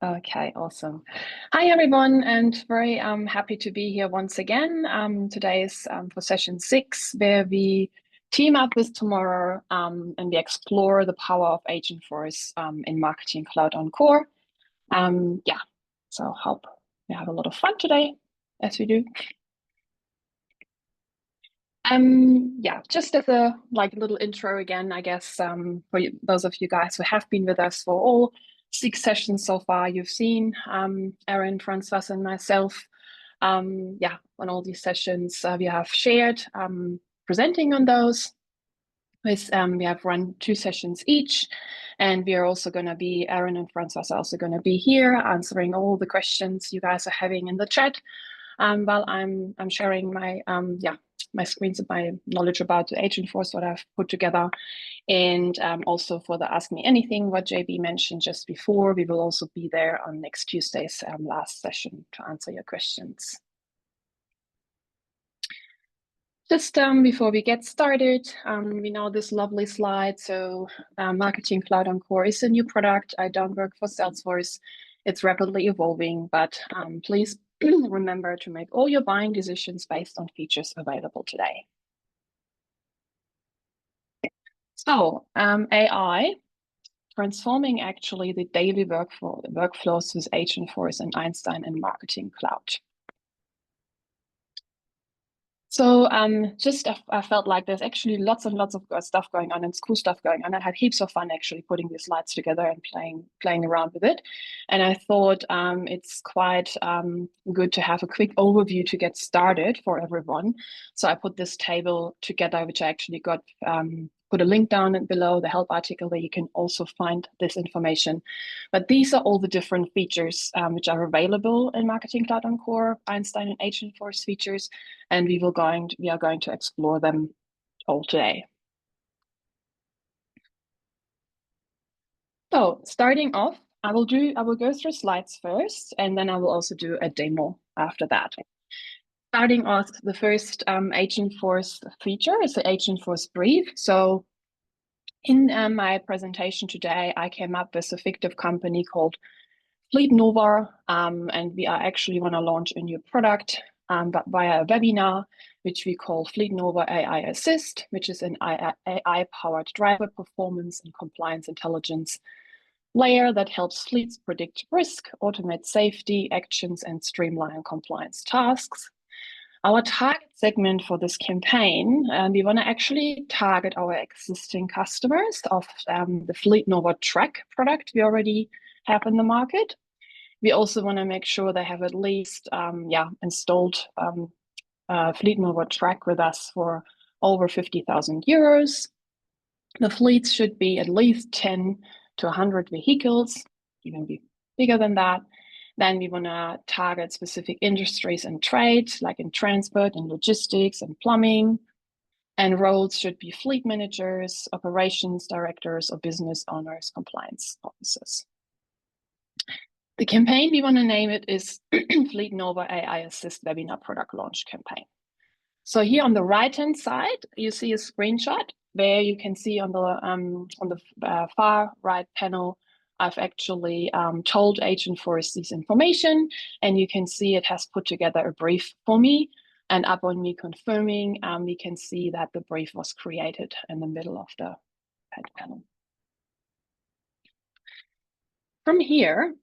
Okay, awesome. Hi, everyone, and very happy to be here once again. Today is for session 6, where we team up with Tomorrow and we explore the power of Agentforce in Marketing Cloud on Core. Yeah, so hope we have a lot of fun today, as we do. Yeah, just as a little intro again, I guess for those of you guys who have been with us for all 6 sessions so far, you've seen Erin, Francois, and myself. Yeah, on all these sessions, we have shared presenting on those. We have run 2 sessions each, and we are also going to be, Erin and Francois are also going to be here answering all the questions you guys are having in the chat while I'm sharing my screens of my knowledge about the Agentforce, what I've put together. And also for the Ask Me Anything, what JB mentioned just before, we will also be there on next Tuesday's last session to answer your questions. Just before we get started, we know this lovely slide. So Marketing Cloud on Core is a new product. I don't work for Salesforce. It's rapidly evolving, but please remember to make all your buying decisions based on features available today. So AI, transforming actually the daily workflows with Agentforce and Einstein and Marketing Cloud. So I felt like there's actually lots and lots of stuff going on and cool stuff going on. I had heaps of fun actually putting these slides together and playing around with it. And I thought it's quite good to have a quick overview to get started for everyone. So I put this table together, which I actually got put a link down below the help article where you can also find this information. But these are all the different features which are available in Marketing Cloud on Core, Einstein and Agentforce features, and we are going to explore them all today. So starting off, I will go through slides first, and then I will also do a demo after that. Starting off, the first Agentforce feature is the Agentforce brief. So in my presentation today, I came up with a fictive company called Fleet Nova, and we are actually want to launch a new product but via a webinar, which we call Fleet Nova AI Assist, which is an AI-powered driver performance and compliance intelligence layer that helps fleets predict risk, automate safety actions, and streamline compliance tasks. Our target segment for this campaign, we want to actually target our existing customers of the Fleet Nova Track product we already have in the market. We also want to make sure they have at least installed Fleet Nova Track with us for over 50,000 euros. The fleets should be at least 10 to 100 vehicles, even be bigger than that. Then we want to target specific industries and trades, like in transport and logistics and plumbing. And roles should be fleet managers, operations directors, or business owners, compliance officers. The campaign, we want to name it, is Fleet Nova AI Assist Webinar Product Launch Campaign. So here on the right-hand side, you see a screenshot where you can see on the far right panel, I've actually told Agentforce this information, and you can see it has put together a brief for me. And upon me confirming, we can see that the brief was created in the middle of the panel. From here,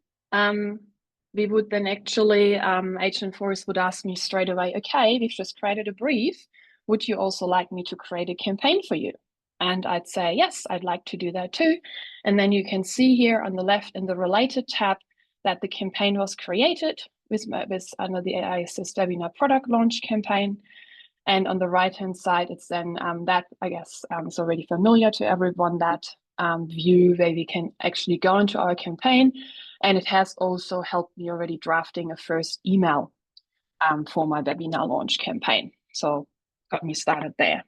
we would then actually, Agentforce would ask me straight away, okay, we've just created a brief. Would you also like me to create a campaign for you? And I'd say, yes, I'd like to do that too. And then you can see here on the left in the related tab that the campaign was created with under the AI Assist Webinar Product Launch Campaign. And on the right-hand side, it's then that, I guess, is already familiar to everyone, that view where we can actually go into our campaign. And it has also helped me already drafting a first email for my webinar launch campaign. So got me started there.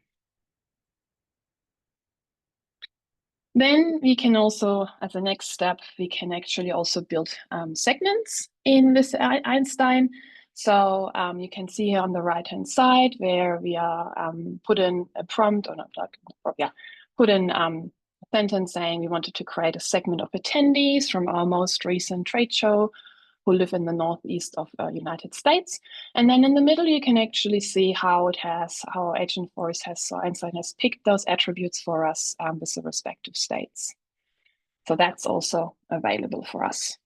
Then we can also, as a next step, we can actually also build segments in this Einstein. So you can see here on the right-hand side where we are put in a prompt, or not, put in sentence saying we wanted to create a segment of attendees from our most recent trade show who live in the northeast of United States. And then in the middle, you can actually see how Agentforce has, so Einstein has picked those attributes for us with the respective states. So that's also available for us.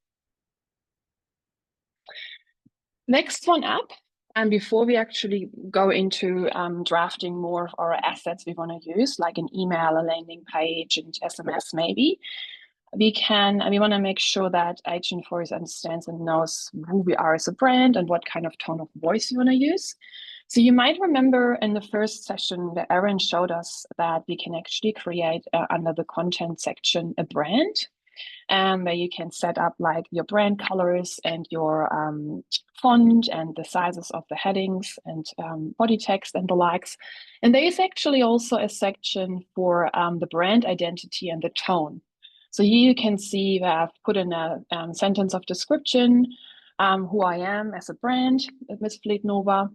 Next one up, and before we actually go into drafting more of our assets we want to use, like an email, a landing page, and SMS maybe, we want to make sure that Agentforce understands and knows who we are as a brand and what kind of tone of voice you want to use. So you might remember in the first session where Aaron showed us that we can actually create under the content section a brand, where you can set up like your brand colors and your font and the sizes of the headings and body text and the likes. And there is actually also a section for the brand identity and the tone. So here you can see that I've put in a sentence of description, who I am as a brand with Fleet Nova.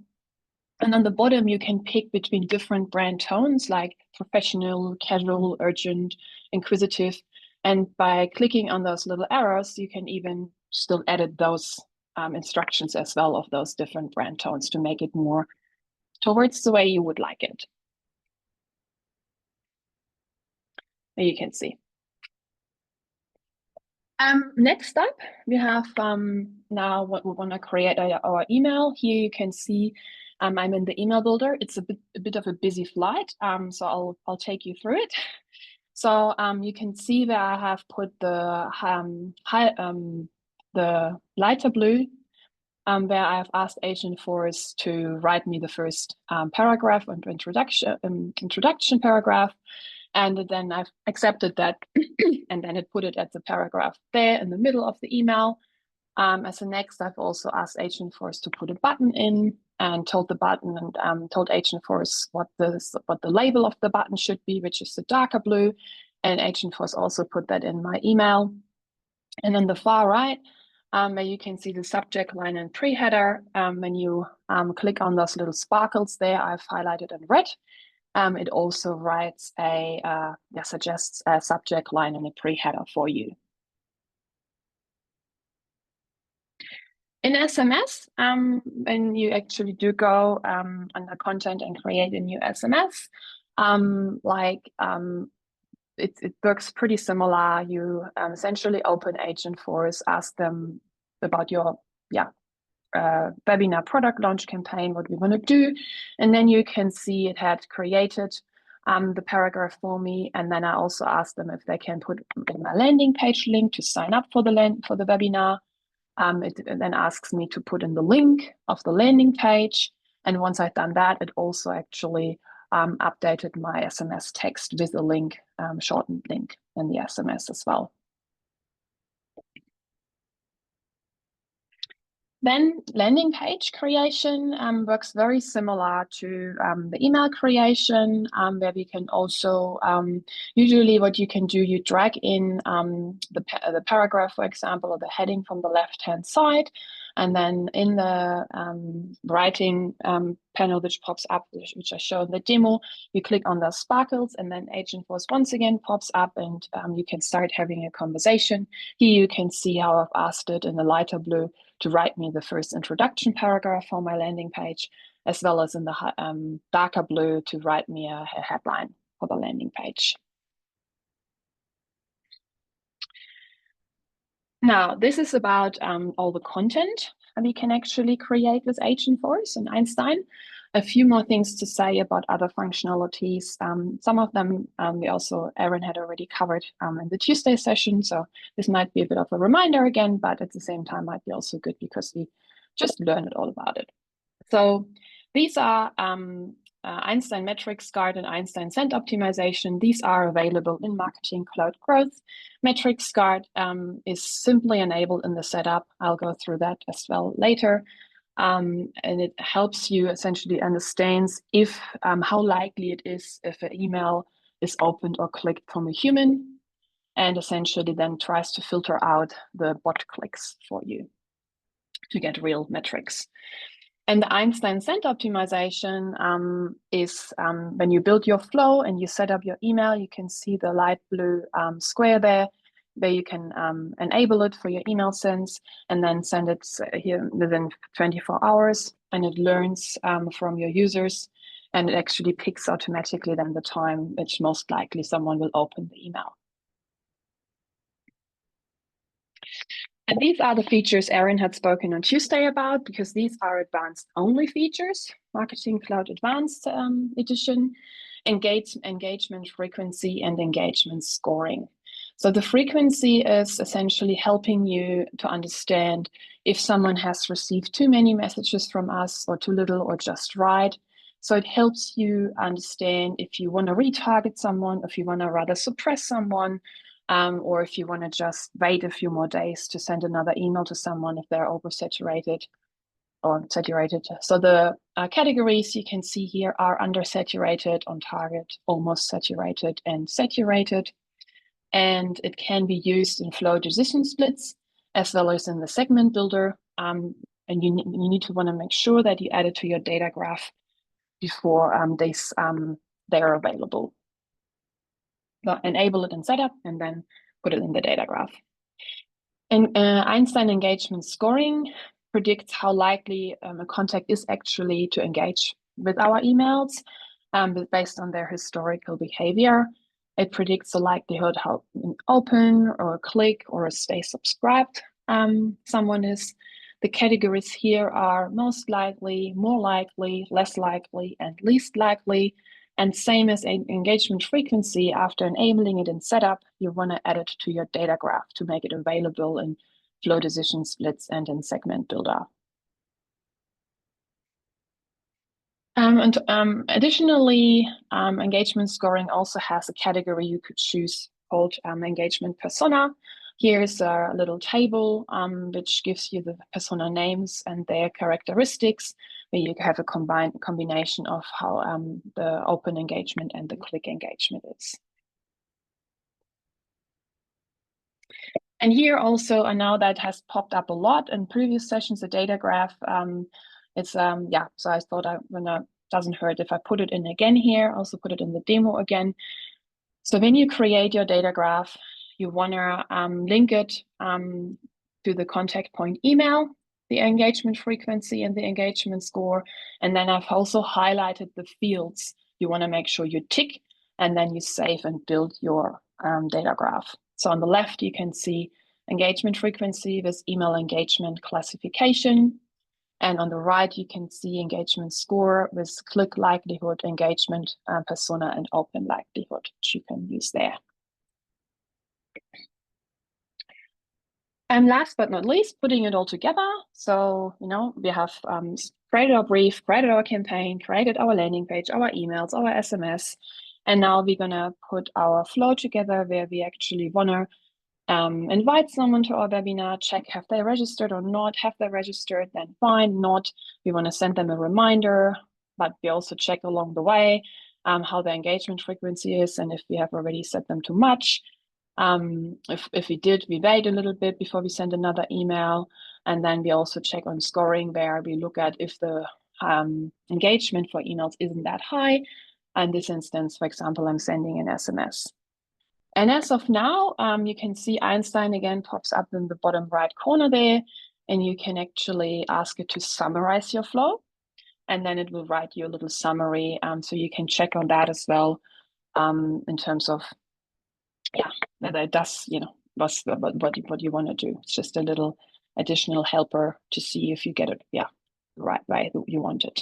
And on the bottom, you can pick between different brand tones like professional, casual, urgent, inquisitive. And by clicking on those little arrows, you can even still edit those instructions as well of those different brand tones to make it more towards the way you would like it. There you can see. Next up, we have now what we want to create our email. Here you can see I'm in the email builder. It's a bit of a busy slide, so I'll take you through it. So you can see that I have put the lighter blue, where I have asked Agentforce to write me the first paragraph and introduction paragraph. And then I've accepted that, and then it put it at the paragraph there in the middle of the email. As a next, I've also asked Agentforce to put a button in and told the button and told Agentforce what the label of the button should be, which is the darker blue. And Agentforce also put that in my email. And on the far right, where you can see the subject line and pre-header, when you click on those little sparkles there, I've highlighted in red. It also writes suggests a subject line and a pre-header for you. In SMS, when you actually do go under content and create a new SMS, it works pretty similar. You essentially open Agentforce, ask them about your webinar product launch campaign, what we want to do, and then you can see it had created the paragraph for me. And then I also asked them if they can put in my landing page link to sign up for the webinar. It then asks me to put in the link of the landing page. And once I've done that, it also actually updated my SMS text with a link, shortened link in the SMS as well. Then landing page creation works very similar to the email creation, where we can also, usually what you can do, you drag in the paragraph, for example, or the heading from the left-hand side. And then in the writing panel, which pops up, which I showed in the demo, you click on the sparkles, and then Agentforce once again pops up, and you can start having a conversation. Here you can see how I've asked it in the lighter blue to write me the first introduction paragraph for my landing page, as well as in the darker blue to write me a headline for the landing page. Now, this is about all the content we can actually create with Agentforce and Einstein. A few more things to say about other functionalities. Some of them Aaron had already covered in the Tuesday session, so this might be a bit of a reminder again, but at the same time might be also good because we just learned all about it. So these are Einstein Metrics Guard and Einstein Send Optimization. These are available in Marketing Cloud Growth. Metrics Guard is simply enabled in the setup. I'll go through that as well later. And it helps you essentially understands if how likely it is if an email is opened or clicked from a human, and essentially then tries to filter out the bot clicks for you to get real metrics. And the Einstein Center optimization is when you build your flow and you set up your email, you can see the light blue square there, where you can enable it for your email sends and then send it here within 24 hours. And it learns from your users, and it actually picks automatically then the time which most likely someone will open the email. And these are the features Erin had spoken on Tuesday about, because these are advanced only features, Marketing Cloud Advanced Edition, engagement frequency, and engagement scoring. So the frequency is essentially helping you to understand if someone has received too many messages from us or too little or just right. So it helps you understand if you want to retarget someone, if you want to rather suppress someone, or if you want to just wait a few more days to send another email to someone if they're oversaturated or saturated. So the categories you can see here are undersaturated, on target, almost saturated, and saturated. And it can be used in flow decision splits as well as in the segment builder. And you need to want to make sure that you add it to your data graph before they are available. So enable it in setup and then put it in the data graph. And Einstein engagement scoring predicts how likely a contact is actually to engage with our emails based on their historical behavior. It predicts the likelihood how an open or a click or a stay subscribed someone is. The categories here are most likely, more likely, less likely, and least likely. And same as engagement frequency, after enabling it in setup, you want to add it to your data graph to make it available in flow decision splits and in segment builder. Additionally, engagement scoring also has a category you could choose called engagement persona. Here's a little table which gives you the persona names and their characteristics, where you have a combination of how the open engagement and the click engagement is. And here also, I know that has popped up a lot in previous sessions, the data graph. So I thought doesn't hurt if I put it in again here, also put it in the demo again. So when you create your data graph, you want to link it to the contact point email, the engagement frequency and the engagement score. And then I've also highlighted the fields you want to make sure you tick, and then you save and build your data graph. So on the left, you can see engagement frequency with email engagement classification. And on the right, you can see engagement score with click likelihood, engagement persona, and open likelihood, which you can use there. And last but not least, putting it all together. So, we have created our brief, created our campaign, created our landing page, our emails, our SMS. And now we're going to put our flow together where we actually want to invite someone to our webinar, check have they registered or not. Have they registered, then fine. Not, we want to send them a reminder, but we also check along the way how the engagement frequency is and if we have already set them too much. If we did, we wait a little bit before we send another email. And then we also check on scoring, where we look at if the engagement for emails isn't that high. In this instance, for example, I'm sending an SMS. And as of now, you can see Einstein again pops up in the bottom right corner there, and you can actually ask it to summarize your flow, and then it will write you a little summary. So you can check on that as well in terms of, whether it does, what you want to do. It's just a little additional helper to see if you get it, the right way you want it.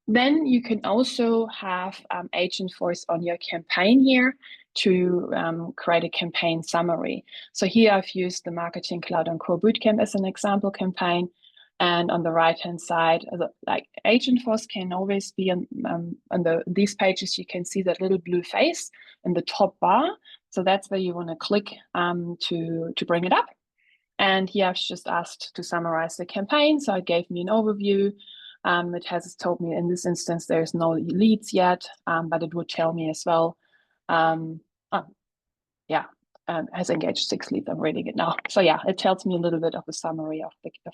Then you can also have Agentforce on your campaign here to create a campaign summary. So here I've used the Marketing Cloud on Core Bootcamp as an example campaign. And on the right-hand side, like Agentforce can always be on these pages, you can see that little blue face in the top bar. So that's where you want to click to bring it up. And here I've just asked to summarize the campaign. So it gave me an overview. It has told me in this instance there's no leads yet, but it would tell me as well, has engaged 6 leads. I'm reading it now. So yeah, it tells me a little bit of a summary of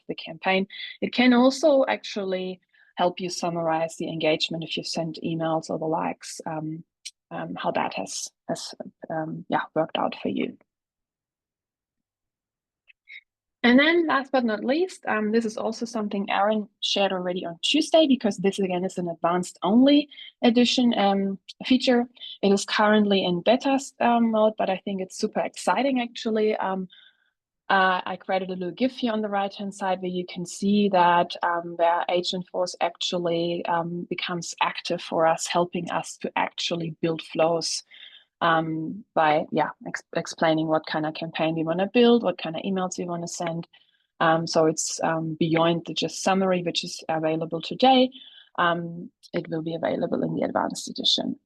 the campaign. It can also actually help you summarize the engagement if you've sent emails or the likes, how that has worked out for you. And then last but not least, this is also something Aaron shared already on Tuesday, because this again is an advanced only edition feature. It is currently in beta mode, but I think it's super exciting actually. I created a little GIF here on the right-hand side where you can see that where Agentforce actually becomes active for us, helping us to actually build flows by explaining what kind of campaign we want to build, what kind of emails we want to send. So it's beyond the just summary, which is available today. It will be available in the advanced edition.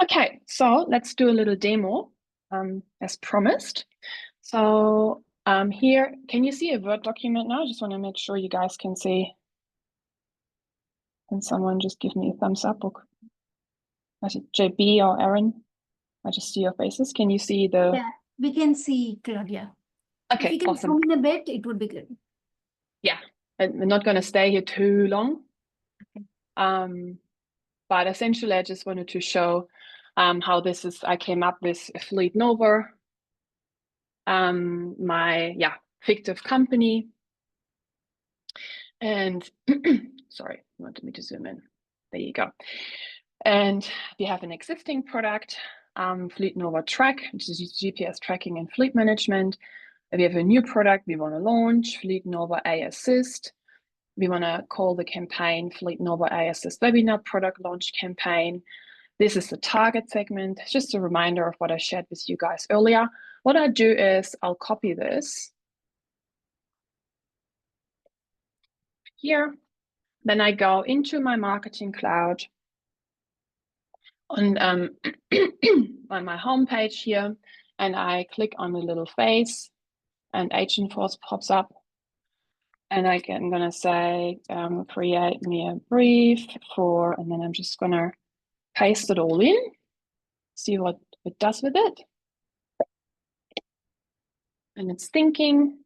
Okay, so let's do a little demo as promised. So here, can you see a Word document now? I just want to make sure you guys can see. Can someone just give me a thumbs up? Or is it JB or Aaron? I just see your faces. Can you see the? Yeah, we can see Claudia. Okay, if you can awesome. zoom in a bit, it would be good. Yeah, and we're not going to stay here too long. Okay. But essentially, I just wanted to show how this is. I came up with Fleet Nova, my fictive company, and sorry, you wanted me to zoom in. There you go. And we have an existing product, Fleet Nova Track, which is GPS tracking and fleet management. We have a new product we want to launch, Fleet Nova A Assist. We want to call the campaign Fleet Nova A Assist Webinar Product Launch Campaign. This is the target segment. It's just a reminder of what I shared with you guys earlier. What I do is I'll copy this here. Then I go into my Marketing Cloud on, on my homepage here, and I click on the little face, and Agentforce pops up. And I'm going to say, create me a brief for, and then I'm just going to paste it all in, see what it does with it. And it's thinking.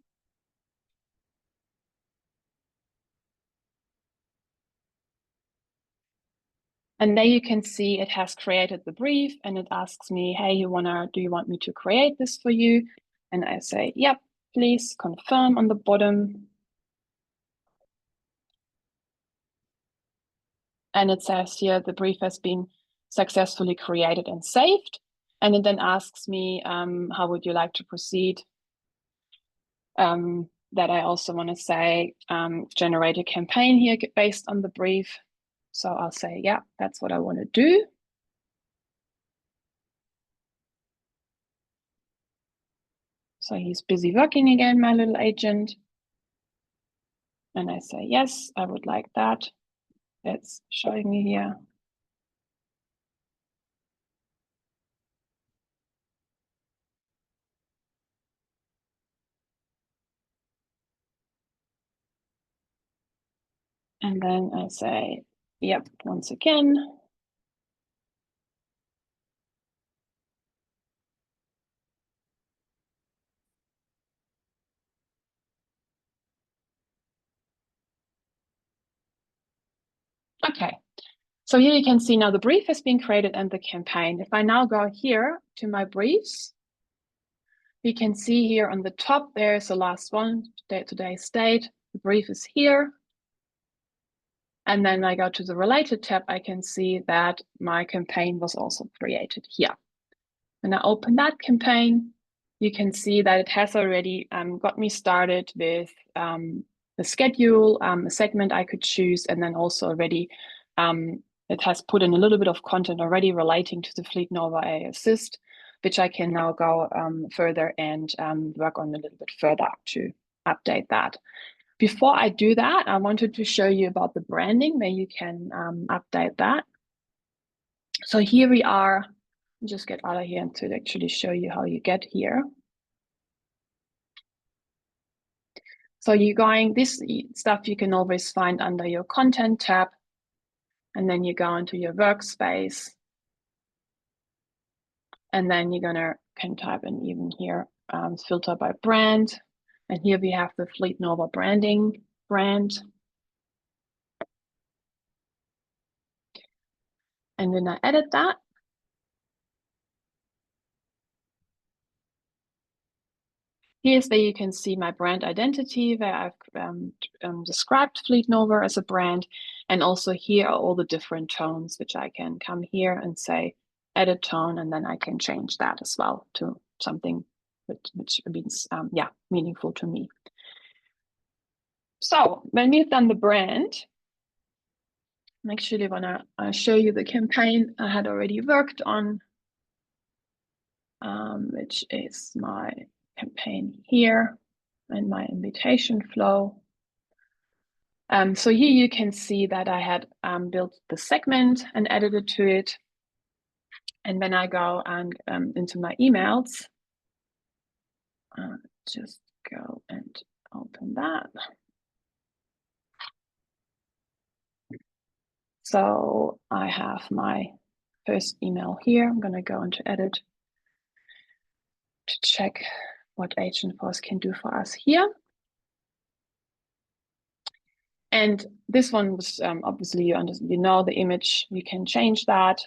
And there you can see it has created the brief, and it asks me, hey, do you want me to create this for you? And I say, yep, please confirm on the bottom. And it says here, the brief has been successfully created and saved. And it then asks me, how would you like to proceed? That I also want to say, generate a campaign here based on the brief. So I'll say, yeah, that's what I want to do. So he's busy working again, my little agent. And I say, yes, I would like that. It's showing me here. And then I say, yep, once again. Okay, so here you can see now the brief has been created and the campaign. If I now go here to my briefs, you can see here on the top, there's the last one, today's date. The brief is here. And then I go to the related tab, I can see that my campaign was also created here. When I open that campaign, you can see that it has already got me started with the schedule, a segment I could choose, and then also already it has put in a little bit of content already relating to the Fleet Nova A Assist, which I can now go further and work on a little bit further to update that. Before I do that, I wanted to show you about the branding where you can update that. So here we are. Just get out of here and to actually show you how you get here. So you're going, this stuff you can always find under your content tab. And then you go into your workspace. And then you're can type in even here, filter by brand. And here we have the Fleet Nova branding brand. And then I edit that. Here's where you can see my brand identity, where I've described Fleet Nova as a brand. And also here are all the different tones, which I can come here and say, edit tone, and then I can change that as well to something which means, yeah, meaningful to me. So when we've done the brand, I actually want to show you the campaign I had already worked on, which is my campaign here and my invitation flow. So here you can see that I had built the segment and edited to it. And when I go and into my emails, just go and open that. So I have my first email here. I'm going to go into edit to check what Agentforce can do for us here. And this one was obviously, you know the image, you can change that.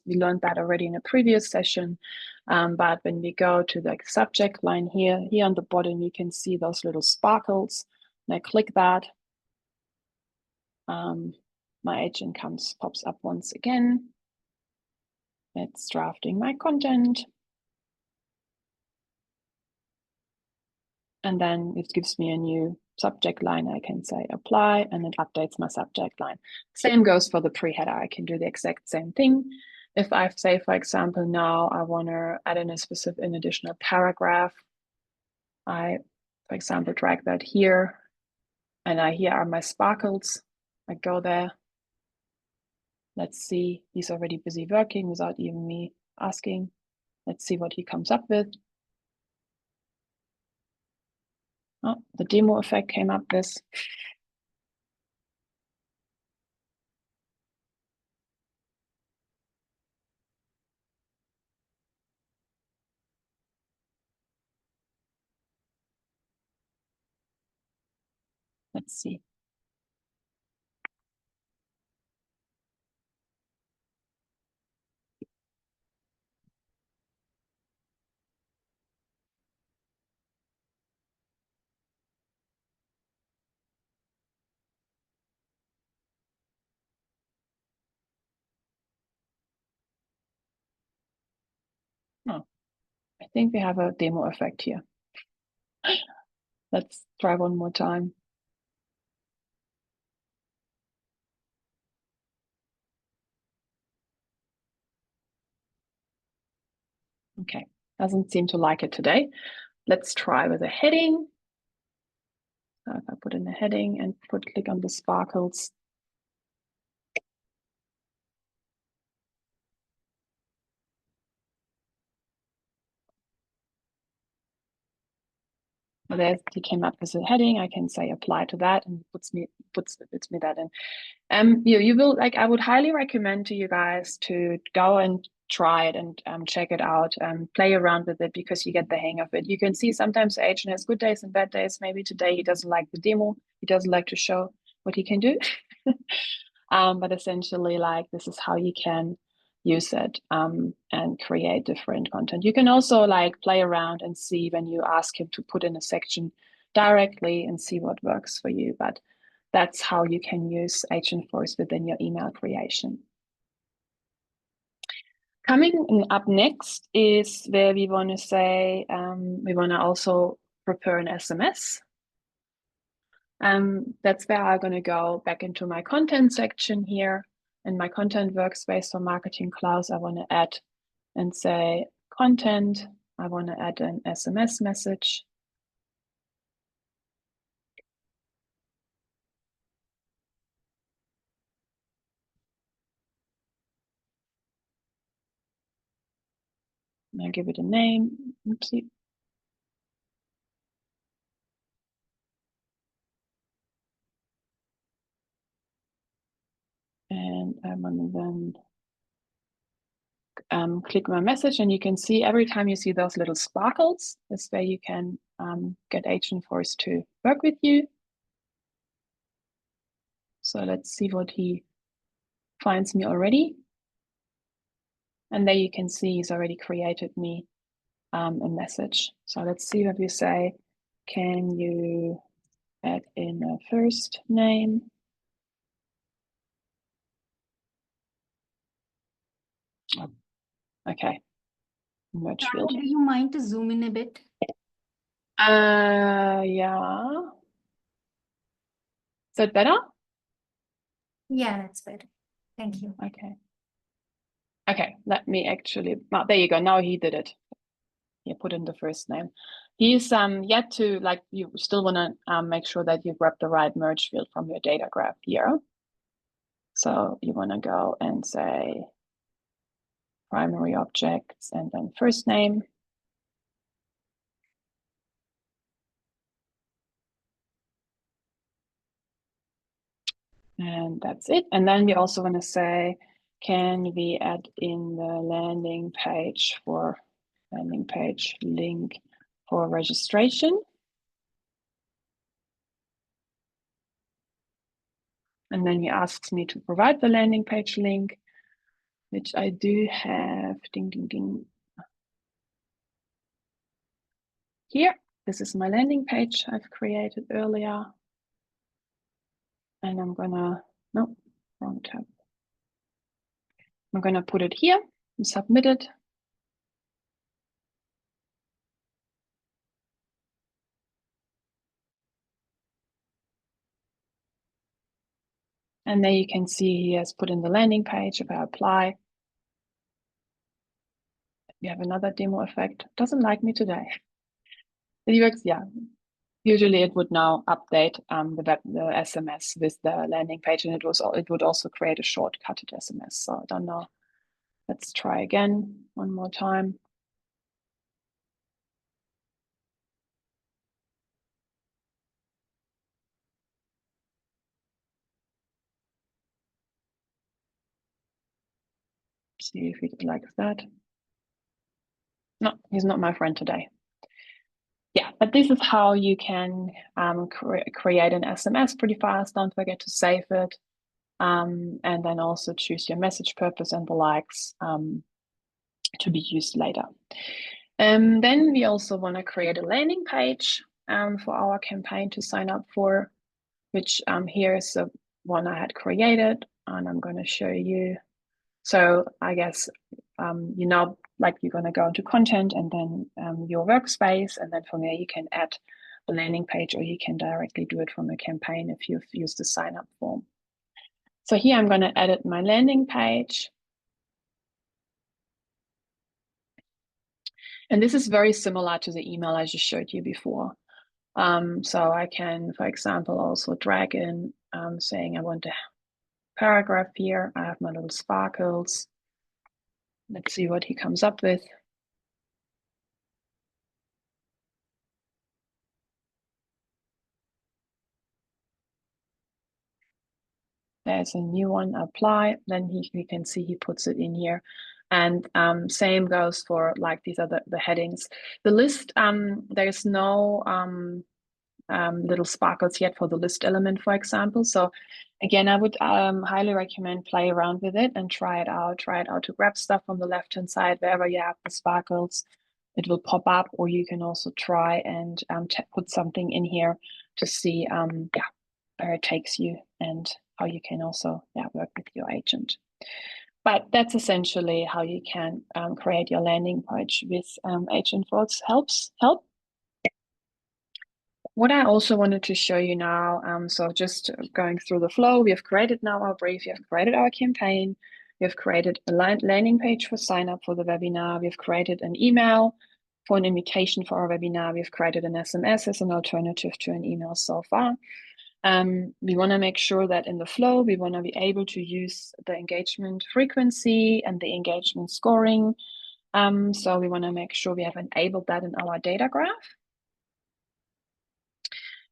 We learned that already in a previous session. But when we go to the subject line here on the bottom, you can see those little sparkles. And I click that. My agent pops up once again. It's drafting my content. And then it gives me a new subject line. I can say apply, and it updates my subject line. Same goes for the pre-header. I can do the exact same thing. If I say, for example, now I want to add in an additional paragraph, I, for example, drag that here, and here are my sparkles. I go there. Let's see, he's already busy working without even me asking. Let's see what he comes up with. Oh, the demo effect came up with. Let's see. Oh, I think we have a demo effect here. Let's try one more time. Okay, doesn't seem to like it today. Let's try with a heading. So if I put in a heading and click on the sparkles. So there he came up with a heading. I can say apply to that, and puts me that in. You will I would highly recommend to you guys to go and try it and check it out, play around with it, because you get the hang of it. You can see sometimes the agent has good days and bad days. Maybe today he doesn't like the demo. He doesn't like to show what he can do. But essentially, this is how you can use it and create different content. You can also play around and see when you ask him to put in a section directly and see what works for you. But that's how you can use Agentforce within your email creation. Coming up next is where we want to say we want to also prepare an SMS. That's where I'm going to go back into my content section here. In my content workspace for Marketing Cloud, I want to add and say content. I want to add an SMS message. And I give it a name. Oopsie. And And then click my message, and you can see every time you see those little sparkles, this way you can get Agentforce to work with you. So let's see what he finds me already. And there you can see he's already created me a message. So let's see what we say. Can you add in a first name? Okay, merge field. Do you mind to zoom in a bit? Yeah. Is that better? Yeah, that's better. Thank you. Okay. Okay, let me actually, oh, there you go. Now he did it. You put in the first name. He's yet to, like, you still want to make sure that you grab the right merge field from your data graph here. So you want to go and say primary objects and then first name. And that's it. And then we also want to say, can we add in the landing page link for registration? And then he asks me to provide the landing page link, which I do have. Ding, ding, ding. Here, this is my landing page I've created earlier. And I'm gonna, no, wrong tab. I'm gonna put it here and submit it. And there you can see he has put in the landing page. If I apply, we have another demo effect. Doesn't like me today. It works, yeah. Usually it would now update the SMS with the landing page, and it would also create a shortcutted SMS. So I don't know. Let's try again one more time. See if he likes that. No, he's not my friend today. Yeah, but this is how you can create an SMS pretty fast. Don't forget to save it. And then also choose your message purpose and the likes to be used later. Then we also want to create a landing page for our campaign to sign up for, which here is the one I had created, and I'm going to show you. So I guess, like you're going to go into content and then your workspace, and then from there you can add the landing page, or you can directly do it from a campaign if you've used the sign up form. So here I'm going to edit my landing page. And this is very similar to the email I just showed you before. So I can, for example, also drag in saying I want a paragraph here. I have my little sparkles. Let's see what he comes up with. There's a new one, apply. Then we can see he puts it in here. And same goes for, like, these are the headings. The list, there's no little sparkles yet for the list element, for example. So again, I would highly recommend play around with it and try it out to grab stuff from the left-hand side. Wherever you have the sparkles, it will pop up, or you can also try and put something in here to see where it takes you and how you can also work with your agent. But that's essentially how you can create your landing page with Agentforce help. What I also wanted to show you now, so just going through the flow, we have created now our brief, we have created our campaign, we have created a landing page for sign up for the webinar, we've created an email for an invitation for our webinar, we've created an SMS as an alternative to an email so far. We want to make sure that in the flow, we want to be able to use the engagement frequency and the engagement scoring. So we want to make sure we have enabled that in our data graph.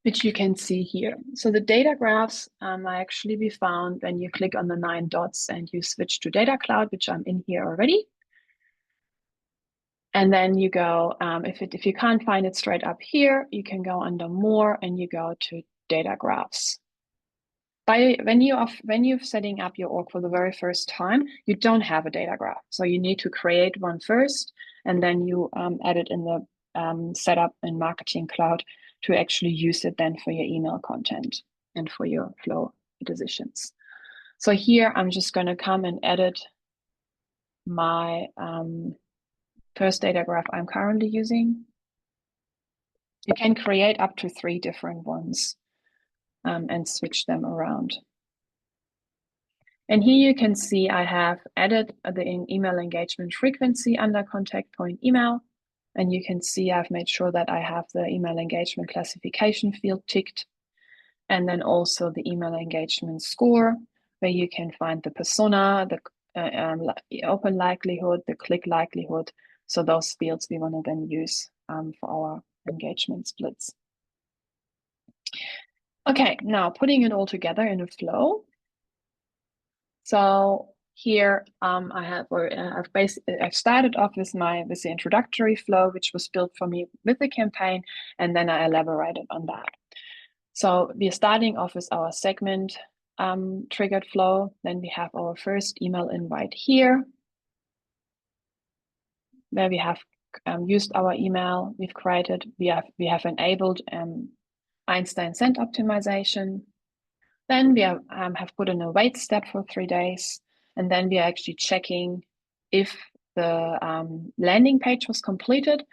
which you can see here. So the data graphs are actually be found when you click on the 9 dots and you switch to Data Cloud, which I'm in here already. And then you go, if you can't find it straight up here, you can go under More and you go to Data Graphs. When you're setting up your org for the very first time, you don't have a data graph. So you need to create one first, and then you add it in the setup in Marketing Cloud to actually use it then for your email content and for your flow decisions. So here I'm just going to come and edit my first data graph I'm currently using. You can create up to 3 different ones and switch them around. And here you can see I have added the email engagement frequency under contact point email. And you can see I've made sure that I have the email engagement classification field ticked. And then also the email engagement score, where you can find the persona, the open likelihood, the click likelihood. So those fields we want to then use for our engagement splits. Okay, now putting it all together in a flow. So here I've started off with the introductory flow, which was built for me with the campaign, and then I elaborated on that. So we're starting off with our segment triggered flow. Then we have our first email invite here, where we have used our email we've created. We have enabled Einstein send optimization. Then we have put in a wait step for 3 days. And then we are actually checking if the landing page was completed.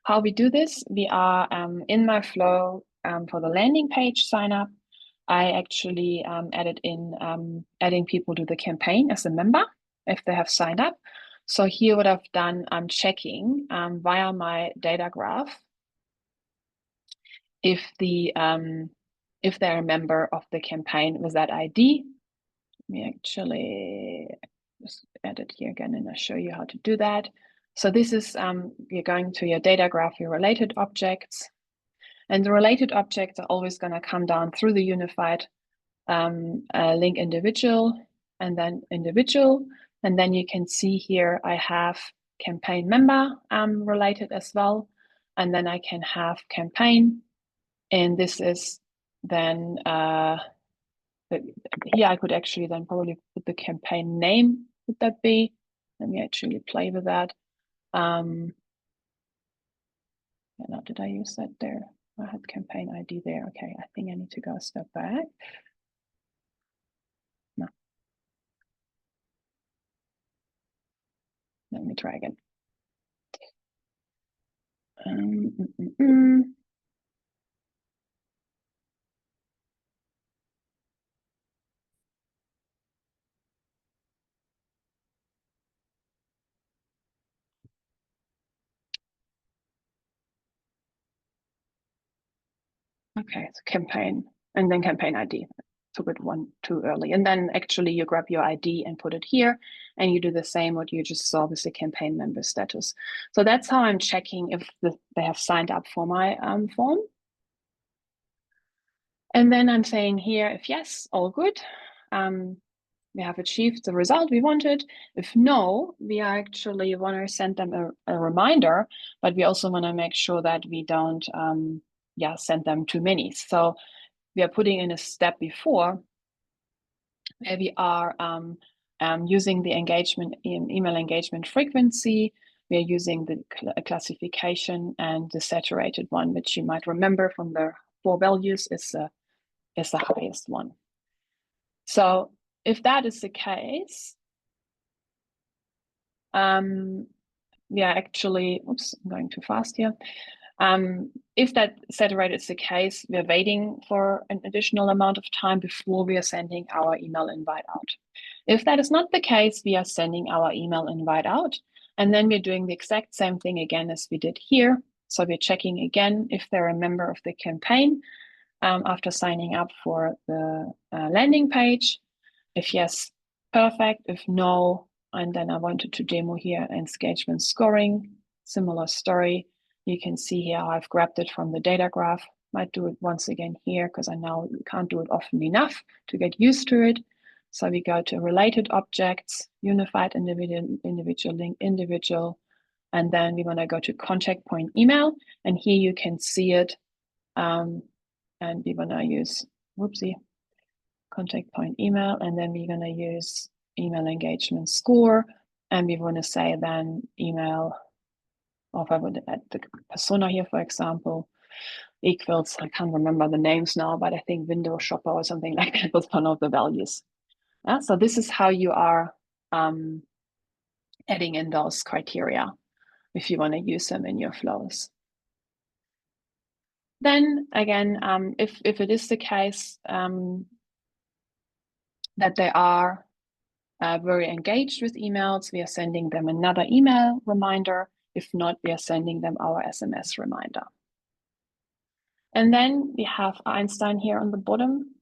How we do this, we are in my flow for the landing page sign up. I actually added in adding people to the campaign as a member if they have signed up. So here what I've done, I'm checking via my data graph if they're a member of the campaign with that ID. Let me actually just add it here again and I'll show you how to do that. So this is, you're going to your data graph, your related objects, and the related objects are always going to come down through the unified link individual and then individual. And then you can see here, I have campaign member related as well. And then I can have campaign. And this is then, here I could actually then probably put the campaign name. Would that be? Let me actually play with that. Now, did I use that there? I had campaign ID there. Okay, I think I need to go a step back. No. Let me try again. Okay, so campaign and then campaign ID. Took it one too early. And then actually you grab your ID and put it here and you do the same what you just saw with the campaign member status. So that's how I'm checking if they have signed up for my form. And then I'm saying here, if yes, all good. We have achieved the result we wanted. If no, we actually want to send them a reminder, but we also want to make sure that we don't send them too many. So we are putting in a step before where we are using the email engagement frequency. We are using the classification and the saturated one, which you might remember from the 4 values is the highest one. So if that is the case, we are actually, oops, I'm going too fast here. If that saturated is the case, we're waiting for an additional amount of time before we are sending our email invite out. If that is not the case, we are sending our email invite out, and then we're doing the exact same thing again as we did here. So we're checking again if they're a member of the campaign after signing up for the landing page. If yes, perfect. If no, and then I wanted to demo here engagement scoring, similar story. You can see here I've grabbed it from the data graph Might do it once again here because I know you can't do it often enough to get used to it. So we go to related objects, unified individual link, individual, and then we want to go to contact point email. And here you can see it. And we want to use, whoopsie, contact point email. And then we're going to use email engagement score. And we want to say then email, or if I would add the persona here, for example, equals, I can't remember the names now, but I think window shopper or something like that was one of the values. Yeah, so this is how you are adding in those criteria if you want to use them in your flows. Then again, if it is the case that they are very engaged with emails, we are sending them another email reminder. If not, we are sending them our SMS reminder. And then we have Einstein here on the bottom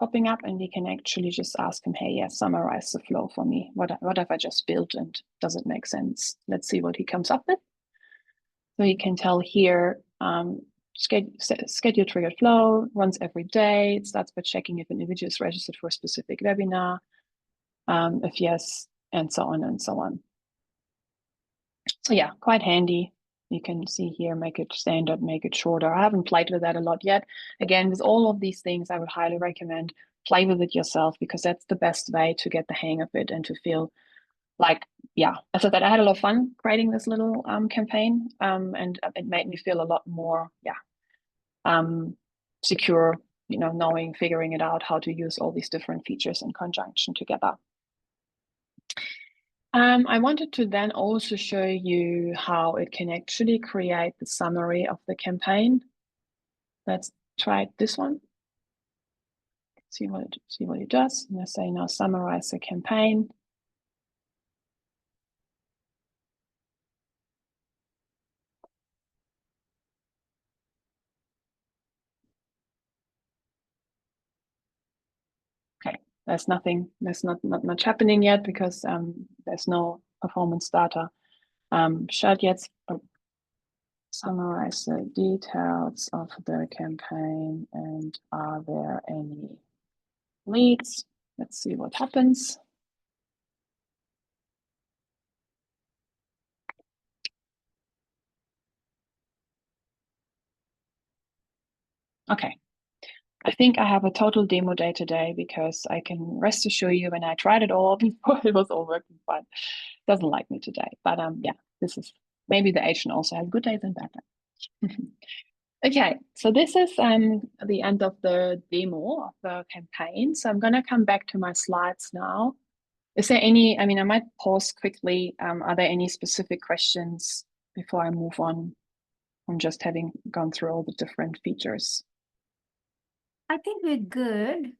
popping up, and we can actually just ask him, hey, yeah, summarize the flow for me. What have I just built, and does it make sense? Let's see what he comes up with. So you can tell here, schedule triggered flow, runs every day. It starts by checking if an individual is registered for a specific webinar. If yes, and so on and so on. So yeah, quite handy. You can see here, make it standard, make it shorter. I haven't played with that a lot yet. Again, with all of these things, I would highly recommend play with it yourself, because that's the best way to get the hang of it and to feel like, yeah, as I said, I had a lot of fun creating this little campaign, and it made me feel a lot more, secure, knowing, figuring it out, how to use all these different features in conjunction together. I wanted to then also show you how it can actually create the summary of the campaign. Let's try this one. See what it does. I'm going to say now summarize the campaign. Okay, there's not much happening yet because there's no performance data shared yet. Summarize the details of the campaign, and are there any leads? Let's see what happens. Okay, I think I have a total demo day today, because I can rest assure you, when I tried it all before, it was all working fine. Doesn't like me today, but yeah, this is maybe the agent also has good days and bad days. Okay, so this is the end of the demo of the campaign. So I'm going to come back to my slides now. Is there any, I might pause quickly. Are there any specific questions before I move on from just having gone through all the different features? I think we're good.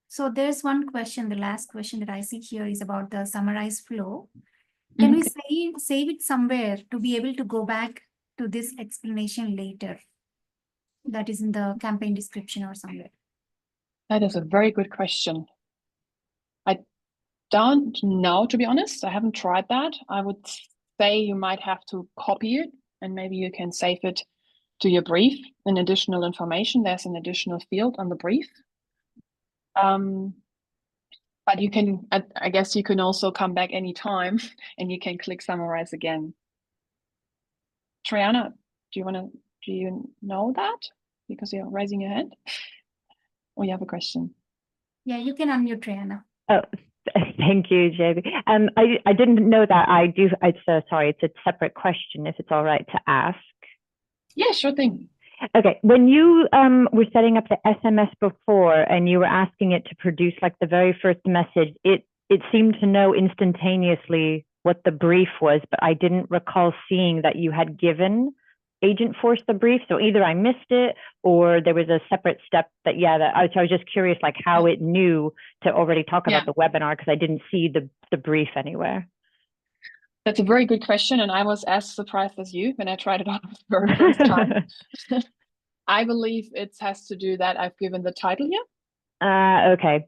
So there's one question, the last question that I see here is about the summarized flow. Can we save it somewhere to be able to go back to this explanation later? That is in the campaign description or somewhere. That is a very good question. I don't know, to be honest. I haven't tried that. I would say you might have to copy it, and maybe you can save it to your brief in additional information. There's an additional field on the brief. But you can, I guess you can also come back anytime and you can click summarize again. Triana, do you know that? Because you're raising your hand? Or you have a question? Yeah, you can unmute Triana. Oh, thank you, JB. I didn't know that. Sorry, it's a separate question if it's all right to ask. Yeah, sure thing. Okay, when you were setting up the SMS before and you were asking it to produce like the very first message, it seemed to know instantaneously what the brief was, but I didn't recall seeing that you had given Agentforce the brief. So either I missed it or there was a separate step that I was just curious like how it knew to already talk about the webinar, because I didn't see the brief anywhere. That's a very good question, and I was as surprised as you when I tried it out the very first time. I believe it has to do that I've given the title here. Okay,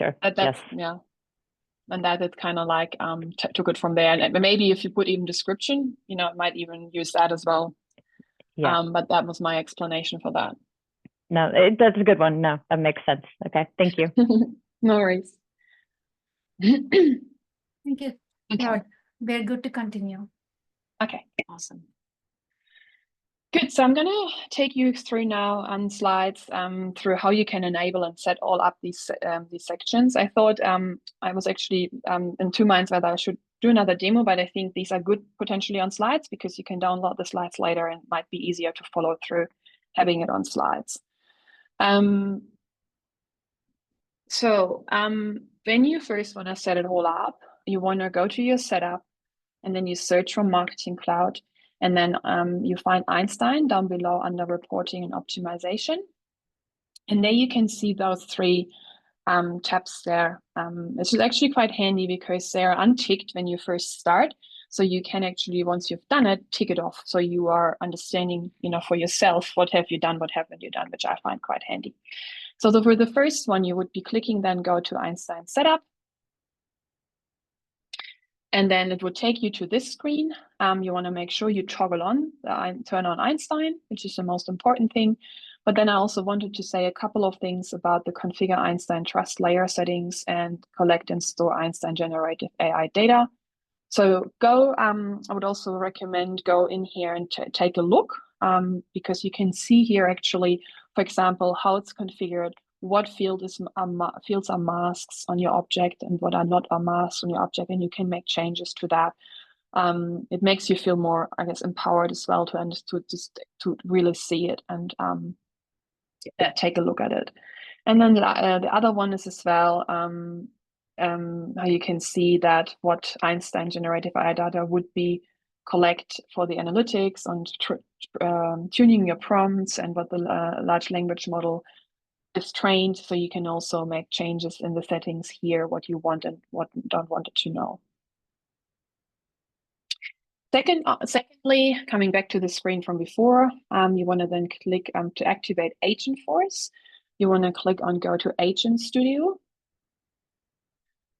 sure. That's yeah, and that it kind of like took it from there. And maybe if you put even description, it might even use that as well. Yeah. But that was my explanation for that. No, that's a good one. No, that makes sense. Okay, thank you. No worries. Thank you. Okay. Lord, we're good to continue. Okay, awesome. Good. So I'm going to take you through now on slides through how you can enable and set all up these sections. I thought I was actually in two minds whether I should do another demo, but I think these are good potentially on slides because you can download the slides later and it might be easier to follow through having it on slides. So when you first want to set it all up, you want to go to your setup and then you search for Marketing Cloud. And then you find Einstein down below under reporting and optimization. And there you can see those three tabs there. This is actually quite handy because they're unticked when you first start. So you can actually, once you've done it, tick it off. So you are understanding, for yourself, what have you done, what haven't you done, which I find quite handy. So for the first one, you would be clicking, then go to Einstein Setup. And then it would take you to this screen. You want to make sure you toggle on, turn on Einstein, which is the most important thing. But then I also wanted to say a couple of things about the configure Einstein trust layer settings and collect and store Einstein generative AI data. So I would also recommend go in here and take a look because you can see here actually, for example, how it's configured, what fields are masks on your object and what are not masks on your object, and you can make changes to that. It makes you feel more, I guess, empowered as well to really see it and take a look at it. And then the other one is as well how you can see that what Einstein generative AI data would be collect for the analytics and tuning your prompts and what the large language model is trained. So you can also make changes in the settings here, what you want and what you don't want it to know. Secondly, coming back to the screen from before, you want to then click to activate Agentforce. You want to click on Go to Agent Studio.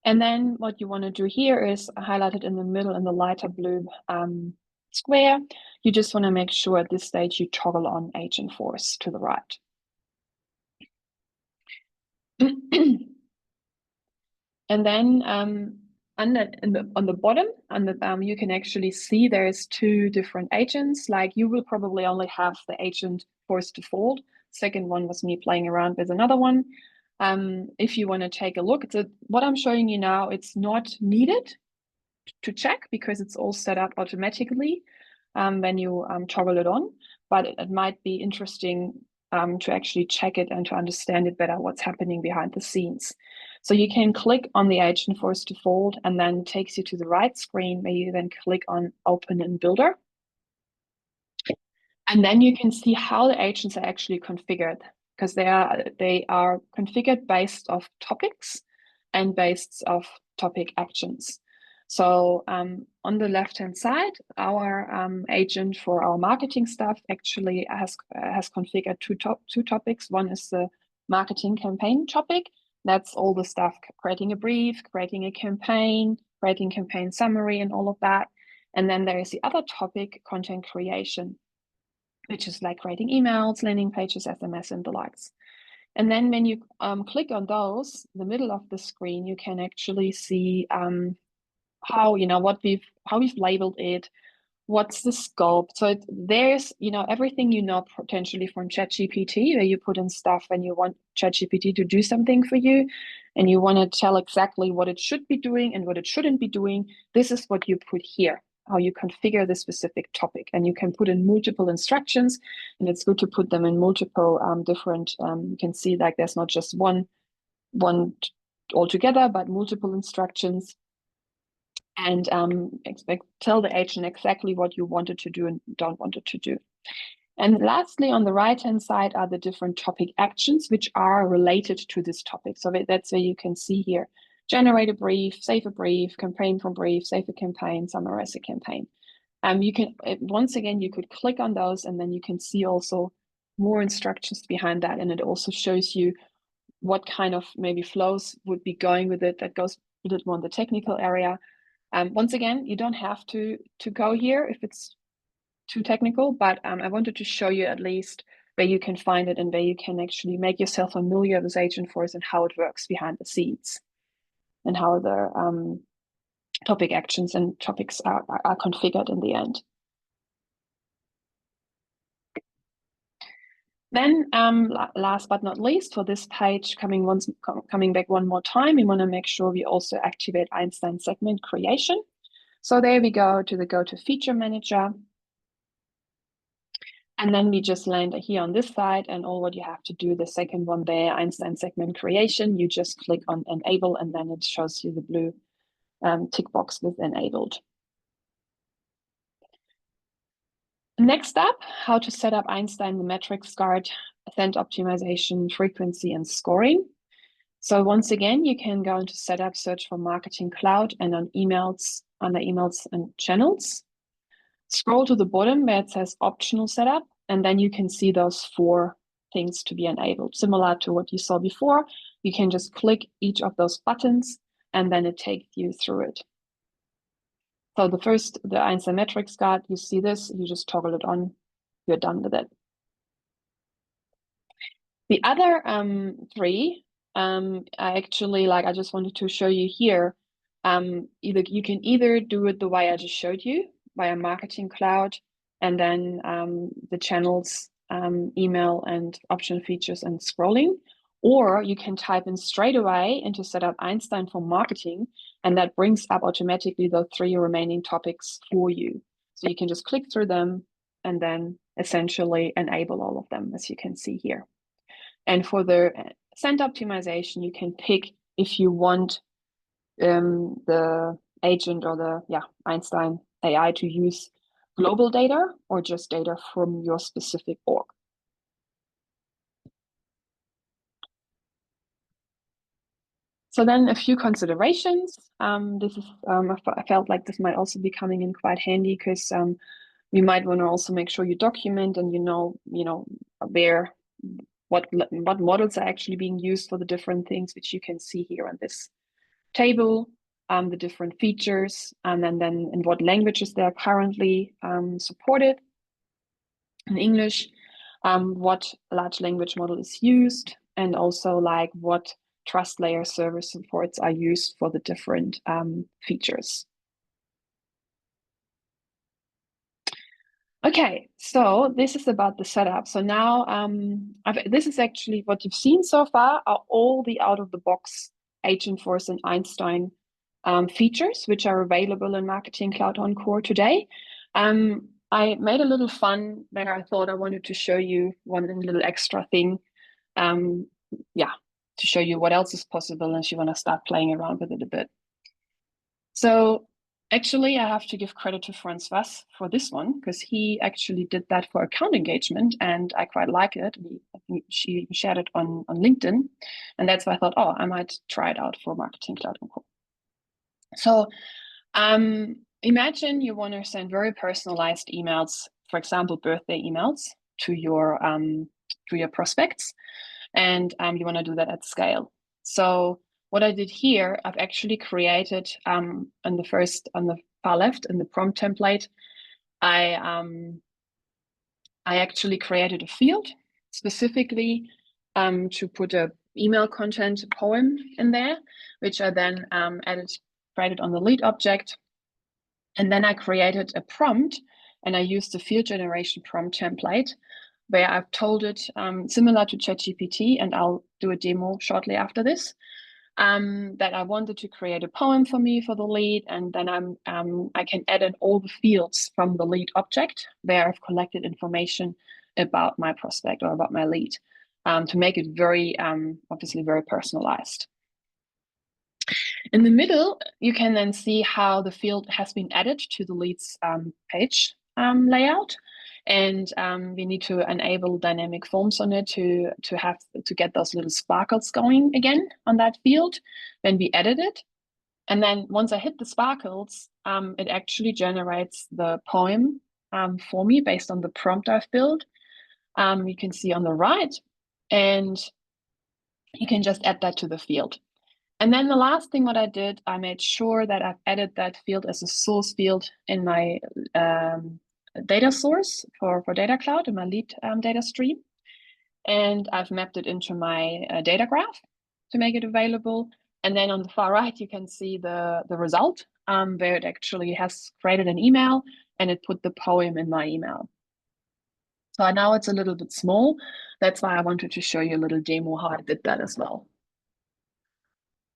And then what you want to do here is highlighted in the middle in the lighter blue square. You just want to make sure at this stage you toggle on Agentforce to the right. And then on the bottom, you can actually see there's two different agents. Like you will probably only have the Agentforce default. Second one was me playing around with another one. If you want to take a look, what I'm showing you now, it's not needed to check because it's all set up automatically when you toggle it on. But it might be interesting to actually check it and to understand it better, what's happening behind the scenes. So you can click on the Agentforce default and then it takes you to the right screen where you then click on Open in Builder. And then you can see how the agents are actually configured because they are configured based off topics and based off topic actions. So on the left-hand side, our agent for our marketing stuff actually has configured two topics. One is the marketing campaign topic. That's all the stuff, creating a brief, creating a campaign, creating campaign summary and all of that. And then there is the other topic, content creation, which is like creating emails, landing pages, SMS, and the likes. And then when you click on those, the middle of the screen, you can actually see how we've labeled it, what's the scope. So there's everything potentially from ChatGPT, where you put in stuff when you want ChatGPT to do something for you, and you want to tell exactly what it should be doing and what it shouldn't be doing. This is what you put here, how you configure the specific topic, and you can put in multiple instructions, and it's good to put them in multiple different. You can see like there's not just one altogether, but multiple instructions. And tell the agent exactly what you want it to do and don't want it to do. And lastly, on the right-hand side are the different topic actions which are related to this topic. So that's where you can see here, generate a brief, save a brief, campaign from brief, save a campaign, summarize a campaign. You can, once again, you could click on those and then you can see also more instructions behind that. And it also shows you what kind of maybe flows would be going with it. That goes a little more in the technical area. Once again, you don't have to go here if it's too technical, but I wanted to show you at least where you can find it and where you can actually make yourself familiar with Agentforce and how it works behind the scenes and how the topic actions and topics are configured in the end. Then last but not least, for this page, coming back one more time, we want to make sure we also activate Einstein segment creation. So there we go to the Go to Feature Manager. And then we just land here on this side, and all what you have to do, the second one there, Einstein segment creation, you just click on enable, and then it shows you the blue tick box with enabled. Next up, how to set up Einstein, the metrics card, send optimization, frequency, and scoring. So once again, you can go into setup, search for Marketing Cloud, and on emails, under emails and channels. Scroll to the bottom where it says optional setup, and then you can see those 4 things to be enabled. Similar to what you saw before, you can just click each of those buttons, and then it takes you through it. So the first, the Einstein metrics card, you see this, you just toggle it on, you're done with it. The other 3, I actually, I just wanted to show you here. You can either do it the way I just showed you, via Marketing Cloud, and then the channels, email and option features and scrolling, or you can type in straight away into setup Einstein for marketing, and that brings up automatically the 3 remaining topics for you. So you can just click through them and then essentially enable all of them, as you can see here. And for the send optimization, you can pick if you want the agent or the Einstein AI to use global data or just data from your specific org. So then a few considerations. This is I felt like this might also be coming in quite handy because you might want to also make sure you document and you know where what models are actually being used for the different things, which you can see here on this table. The different features, and then in what languages they are currently supported. In English, what large language model is used, and also what trust layer service supports are used for the different features. Okay, so this is about the setup. So now this is actually what you've seen so far are all the out-of-the-box Agentforce and Einstein features, which are available in Marketing Cloud Encore today. I made a little fun where I thought I wanted to show you one little extra thing, to show you what else is possible, and if you want to start playing around with it a bit. So actually, I have to give credit to Francois for this one, because he actually did that for account engagement, and I quite like it. I think she shared it on LinkedIn, and that's why I thought, oh, I might try it out for Marketing Cloud Encore. So imagine you want to send very personalized emails, for example, birthday emails to your prospects, and you want to do that at scale. So what I did here, I've actually created on the far left in the prompt template, I actually created a field specifically to put a email content poem in there, which I then created on the lead object. And then I created a prompt, and I used the field generation prompt template where I've told it similar to ChatGPT, and I'll do a demo shortly after this, that I wanted to create a poem for me for the lead, and then I can add in all the fields from the lead object where I've collected information about my prospect or about my lead to make it very, obviously very personalized. In the middle, you can then see how the field has been added to the leads page layout. And we need to enable dynamic forms on it to get those little sparkles going again on that field when we edit it. And then once I hit the sparkles, it actually generates the poem for me based on the prompt I've built. You can see on the right, and you can just add that to the field. And then the last thing what I did, I made sure that I've added that field as a source field in my data source for Data Cloud in my lead data stream. And I've mapped it into my data graph to make it available. And then on the far right, you can see the result where it actually has created an email and it put the poem in my email. So now it's a little bit small. That's why I wanted to show you a little demo how I did that as well.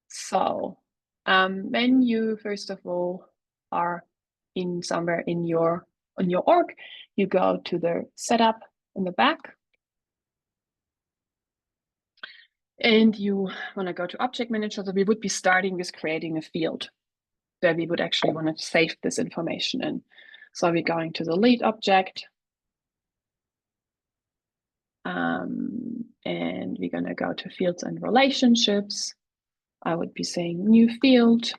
So when you first of all are in somewhere in your org, you go to the setup in the back. And you want to go to Object Manager. So we would be starting with creating a field where we would actually want to save this information in. So we're going to the lead object. And we're going to go to fields and relationships. I would be saying new field.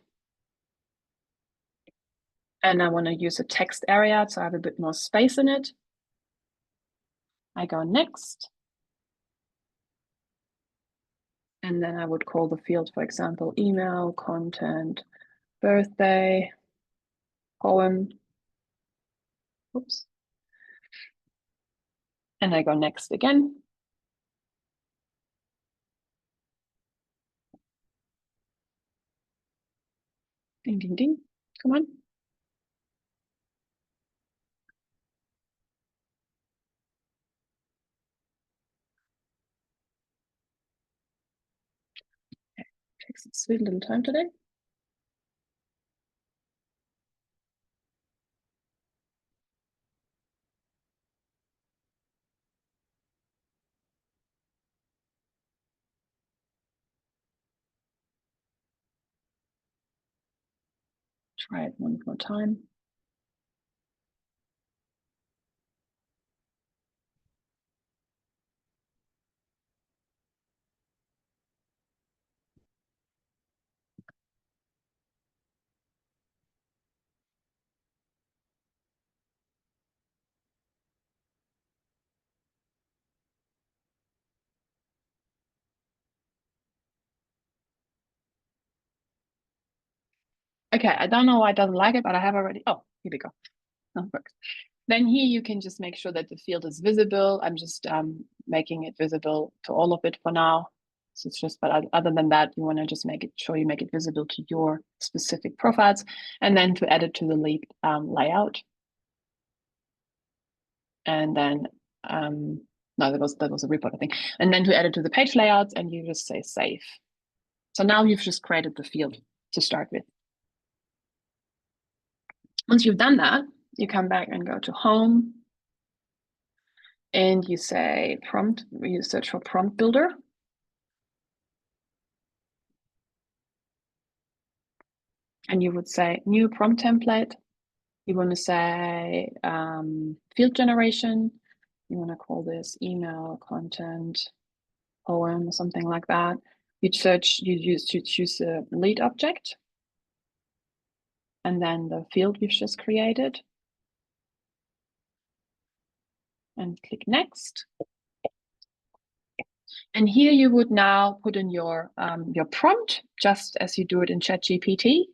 And I want to use a text area so I have a bit more space in it. I go next. And then I would call the field, for example, email, content, birthday, poem. Oops. And I go next again. Ding, ding, ding. Come on. Takes a sweet little time today. Try it one more time. Okay, I don't know why it doesn't like it, but I have already. Oh, here we go. That works. Then here you can just make sure that the field is visible. I'm just making it visible to all of it for now. So it's just, but other than that, you want to just make it sure you make it visible to your specific profiles, and then to add it to the lead layout. And then no, that was a report, I think. And then to add it to the page layouts, and you just say save. So now you've just created the field to start with. Once you've done that, you come back and go to home, and you say prompt, you search for prompt builder. And you would say new prompt template. You want to say field generation. You want to call this email, content, poem, or something like that. You choose a lead object. And then the field we've just created. And click next. And here you would now put in your prompt, just as you do it in ChatGPT.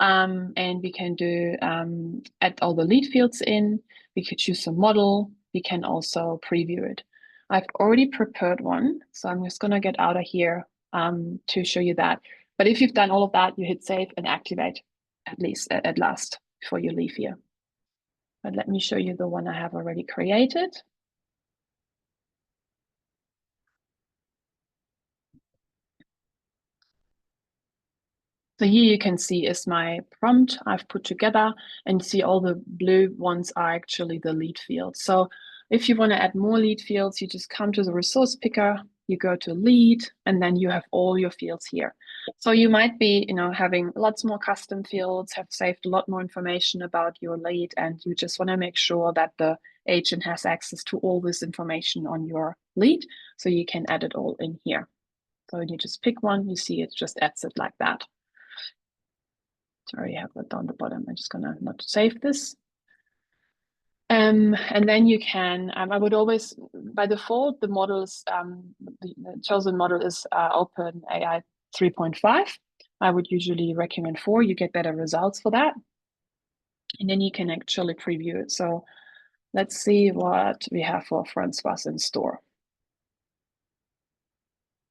And we can do add all the lead fields in. We could choose a model. We can also preview it. I've already prepared one, so I'm just gonna get out of here to show you that. But if you've done all of that, you hit save and activate at last before you leave here. But let me show you the one I have already created. So here you can see is my prompt I've put together, and see all the blue ones are actually the lead fields. So if you want to add more lead fields, you just come to the resource picker, you go to lead, and then you have all your fields here. So you might be, having lots more custom fields, have saved a lot more information about your lead, and you just want to make sure that the agent has access to all this information on your lead, so you can add it all in here. So when you just pick one, you see it just adds it like that. Sorry, I have that down the bottom. I'm just gonna not save this. And then you can, I would always, by default, the models, the chosen model is OpenAI 3.5. I would usually recommend 4. You get better results for that. And then you can actually preview it. So let's see what we have for Francois in store.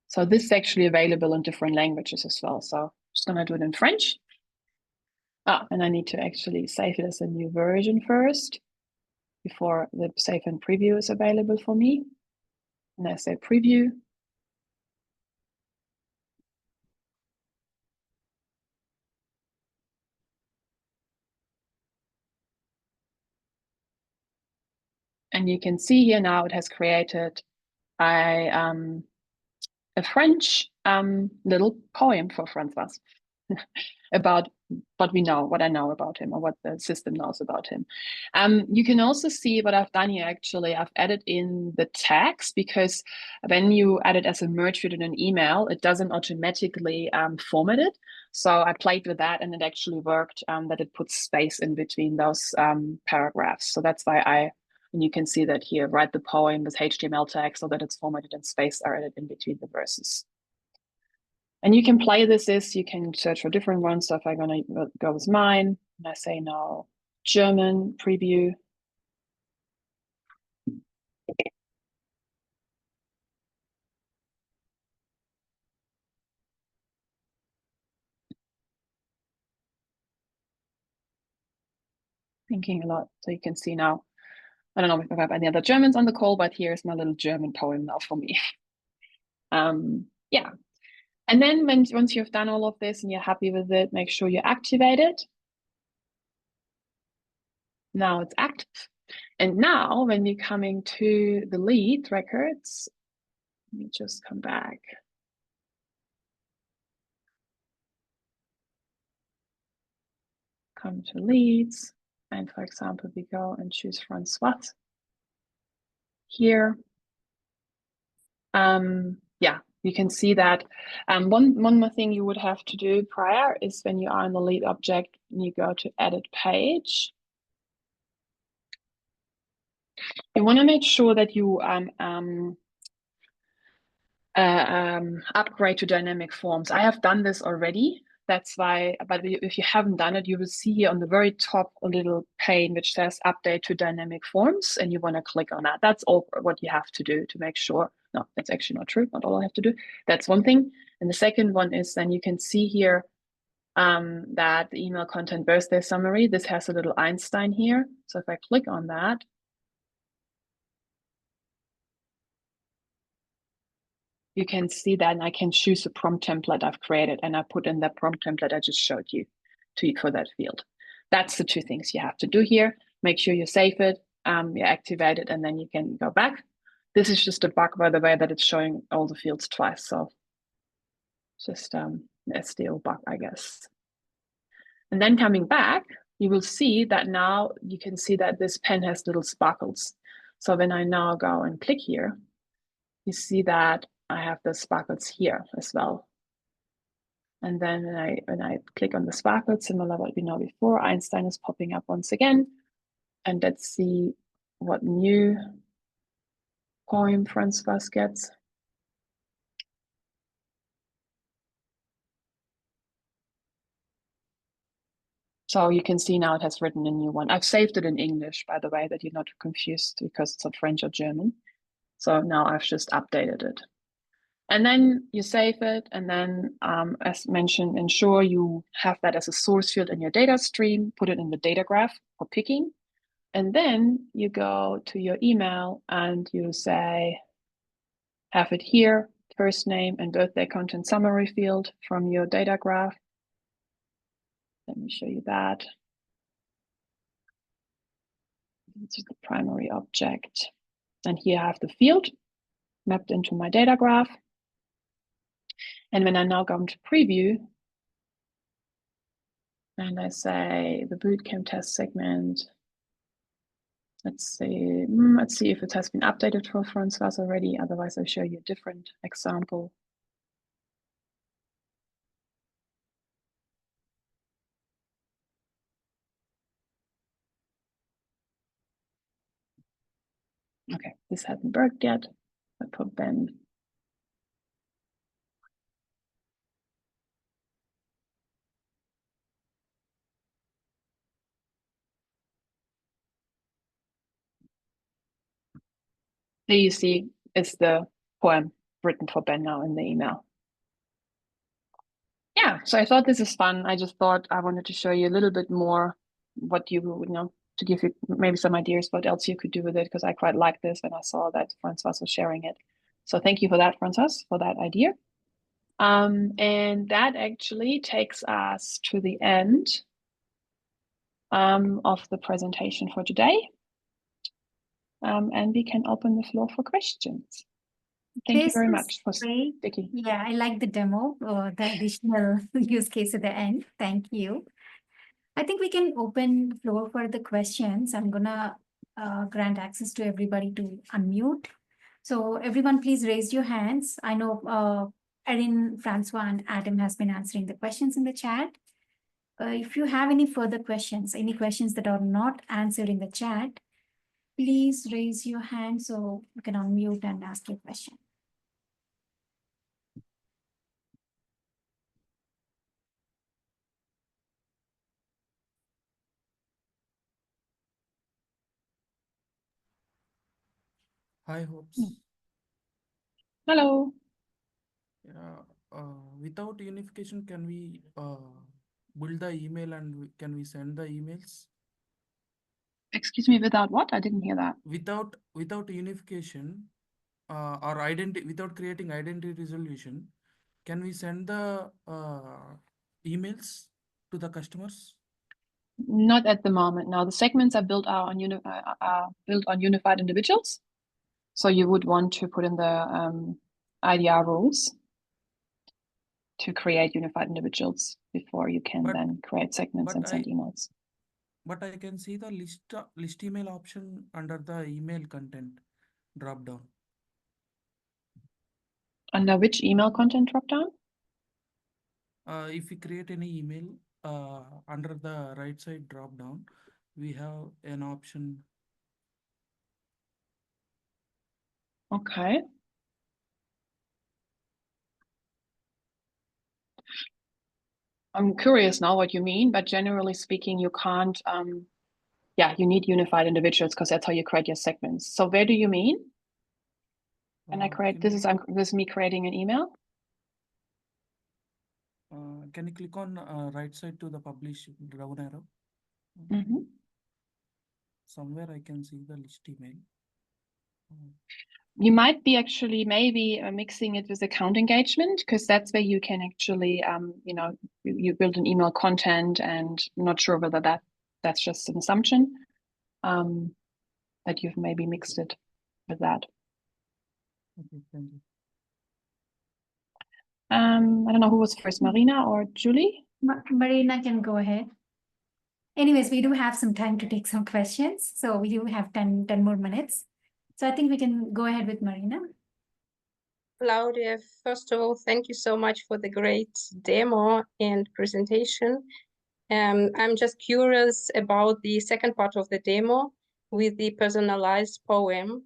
So this is actually available in different languages as well. So I'm just going to do it in French. And I need to actually save it as a new version first before the save and preview is available for me. And I say preview. And you can see here now it has created a French little poem for Francois about what I know about him, or what the system knows about him. You can also see what I've done here. Actually, I've added in the tags, because when you add it as a merge within an email, it doesn't automatically format it. So I played with that, and it actually worked, that it puts space in between those paragraphs. So that's why and you can see that here, write the poem with HTML tags so that it's formatted and space are added in between the verses. And you can play this as, you can search for different ones. So if I'm going to go with mine, and I say now German preview. Thinking a lot. So you can see now, I don't know if I have any other Germans on the call, but here's my little German poem now for me. Yeah. And then once you've done all of this and you're happy with it, make sure you activate it. Now it's active. And now when you're coming to the lead records, let me just come back. Come to leads. And for example, we go and choose Francois here. Yeah, you can see that. One more thing you would have to do prior is, when you are in the lead object and you go to edit page, you want to make sure that you upgrade to dynamic forms. I have done this already. That's why, but if you haven't done it, you will see here on the very top a little pane which says update to dynamic forms, and you want to click on that. That's all what you have to do to make sure. No, that's actually not true. Not all I have to do. That's one thing. And the second one is, then you can see here that the email content birthday summary, this has a little Einstein here. So if I click on that, you can see that, and I can choose a prompt template I've created, and I put in that prompt template I just showed you for that field. That's the two things you have to do here. Make sure you save it, you activate it, and then you can go back. This is just a bug, by the way, that it's showing all the fields twice. So just an SDO bug, I guess. And then coming back, you will see that now you can see that this pen has little sparkles. So when I now go and click here, you see that I have the sparkles here as well. And then when I click on the sparkles, similar what we know before, Einstein is popping up once again. And let's see what new poem Francois gets. So you can see now it has written a new one. I've saved it in English, by the way, that you're not confused because it's not French or German. So now I've just updated it. And then you save it. And then, as mentioned, ensure you have that as a source field in your data stream, put it in the data graph for picking. And then you go to your email and you say, have it here, first name and birthday content summary field from your data graph. Let me show you that. This is the primary object. And here I have the field mapped into my data graph. And when I now go into preview, and I say the bootcamp test segment, let's see if it has been updated for Francois already. Otherwise, I'll show you a different example. Okay, this hasn't worked yet. I put Ben. There you see is the poem written for Ben now in the email. Yeah, so I thought this is fun. I just thought I wanted to show you a little bit more what you know, to give you maybe some ideas what else you could do with it, because I quite like this and I saw that Francois was sharing it. So thank you for that, Francois, for that idea. And that actually takes us to the end of the presentation for today. And we can open the floor for questions. Thank you This very is much, great. Vicky. Yeah, I like the demo, the additional use case at the end. Thank you. I think we can open the floor for the questions. I'm gonna grant access to everybody to unmute. So everyone, please raise your hands. I know Erin, Francois, and Adam has been answering the questions in the chat. If you have any further questions, any questions that are not answered in the chat, please raise your hand so you can unmute and ask your question. Hi, Hopes. Hello. Yeah, without unification, can we build the email and can we send the emails? Excuse me, without what? I didn't hear that. Without unification or without creating identity resolution, can we send the emails to the customers? Not at the moment. Now the segments are built on unified individuals. So you would want to put in the IDR rules to create unified individuals before you can then create segments and send emails. But I can see the list email option under the email content drop down. Under which email content drop down? If we create any email under the right side drop down, we have an option. Okay. I'm curious now what you mean, but generally speaking, you can't, you need unified individuals because that's how you create your segments. So where do you mean? When I create, this is me creating an email. Can you click on right side to the publish down arrow? Mm-hmm. Somewhere I can see the list email. You might be actually maybe mixing it with account engagement, because that's where you can actually, you build an email content, and I'm not sure whether that's just an assumption, that you've maybe mixed it with that. Okay, thank you. I don't know who was first, Marina or Julie? Marina can go ahead. Anyways, we do have some time to take some questions. So we do have 10 more minutes. So I think we can go ahead with Marina. Claudia, first of all, thank you so much for the great demo and presentation. I'm just curious about the second part of the demo with the personalized poem.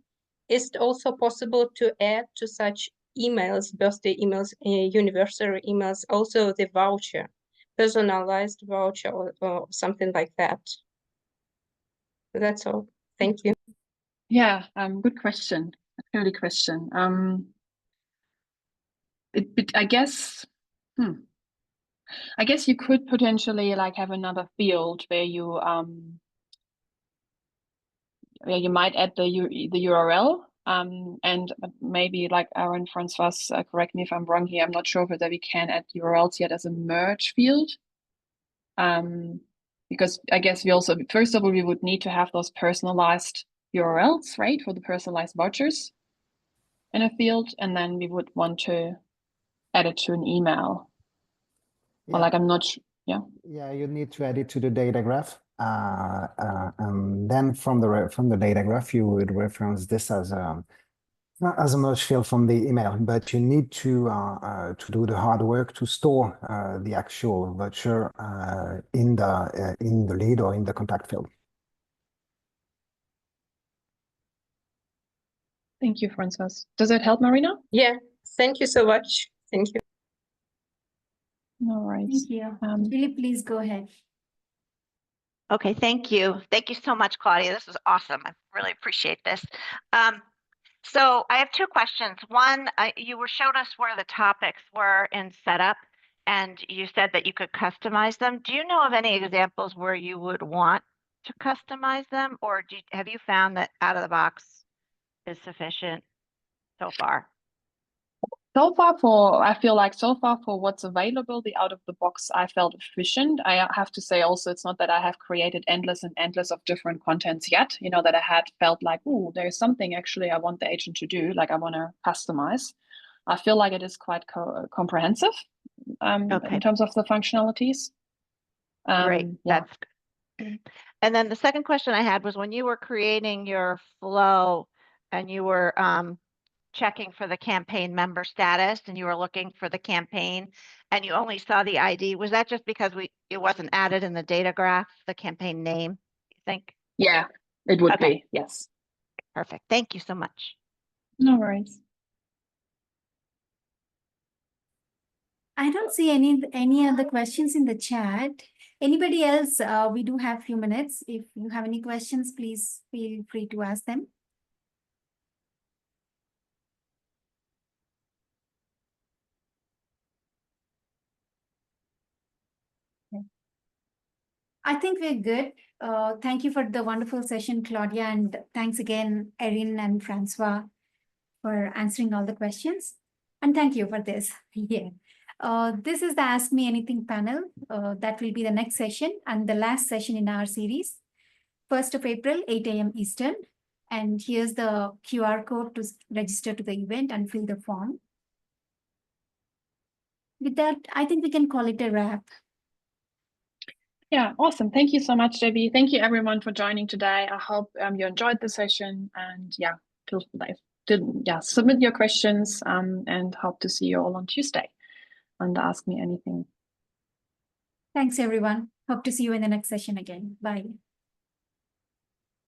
Is it also possible to add to such emails, birthday emails, universal emails, also the voucher, personalized voucher or something like that? That's all. Thank you. Yeah, good question. Good question. I guess, I guess you could potentially like have another field where you might add the URL, and maybe like Aaron, Francois, correct me if I'm wrong here. I'm not sure whether we can add URLs yet as a merge field. Because I guess we also, first of all, we would need to have those personalized URLs, right, for the personalized vouchers in a field, and then we would want to add it to an email. Yeah. Or like, I'm not sure. Yeah. Yeah, you need to add it to the data graph. And then from the data graph, you would reference this as a merge field from the email, but you need to do the hard work to store the actual voucher in the lead or in the contact field. Thank you, Francois. Does that help, Marina? Yeah, thank you so much. Thank you. No worries. Thank you. Julie, please go ahead. Okay, thank you. Thank you so much, Claudia. This was awesome. I really appreciate this. So I have two questions. One, you showed us where the topics were in setup, and you said that you could customize them. Do you know of any examples where you would want to customize them, or have you found that out of the box is sufficient so far? I feel like so far for what's available, the out of the box, I felt efficient. I have to say also, it's not that I have created endless and endless of different contents yet, you know, that I had felt like, oh, there's something actually I want the agent to do, like I want to customize. I feel like it is quite comprehensive Okay. in terms of the functionalities. Great, Yeah. that's good. And then the second question I had was when you were creating your flow and you were checking for the campaign member status and you were looking for the campaign and you only saw the ID, was that just because it wasn't added in the data graph, the campaign name, you think? Yeah, it would Okay. be, yes. Perfect. Thank you so much. No worries. I don't see any other questions in the chat. Anybody else? We do have a few minutes. If you have any questions, please feel free to ask them. I think we're good. Thank you for the wonderful session, Claudia, and thanks again, Erin and Francois, for answering all the questions. And thank you for this. Yeah. This is the Ask Me Anything panel. That will be the next session and the last session in our series, 1st of April, 8 a.m. Eastern. And here's the QR code to register to the event and fill the form. With that, I think we can call it a wrap. Yeah, awesome. Thank you so much, Debbie. Thank you everyone for joining today. I hope you enjoyed the session, and yeah, submit your questions and hope to see you all on Tuesday and Ask Me Anything. Thanks, everyone. Hope to see you in the next session again. Bye.